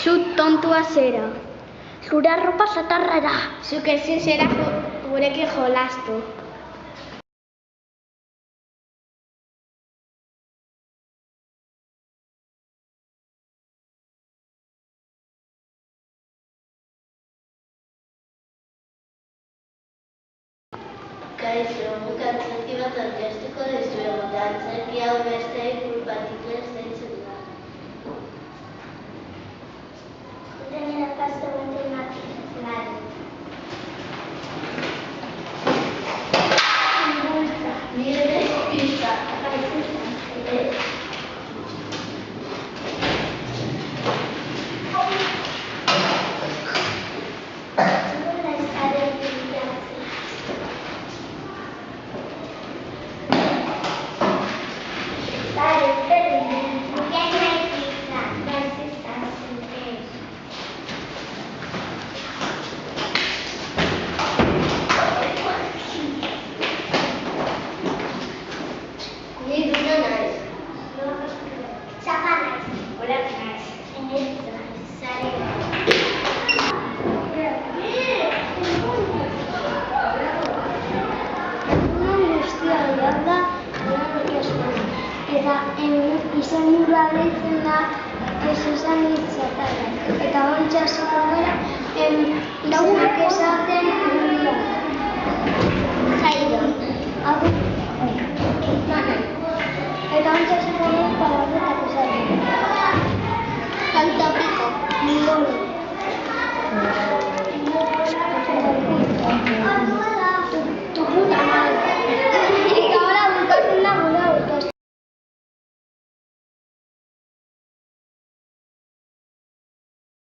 Zu tontua zera. Zure arropa zatarra da. Zuk ezin zera gurekin jolastu. Kaixo, guk antzerki bat aurkeztuko dizuegu, eta antzerki hau besteei kulpatik ez deitzen da. Tenía bastante natural. Nire pista. Eta izan nula deitzen da Jesusan hitzatarra. Eta hori jasoko gara, izanak esaten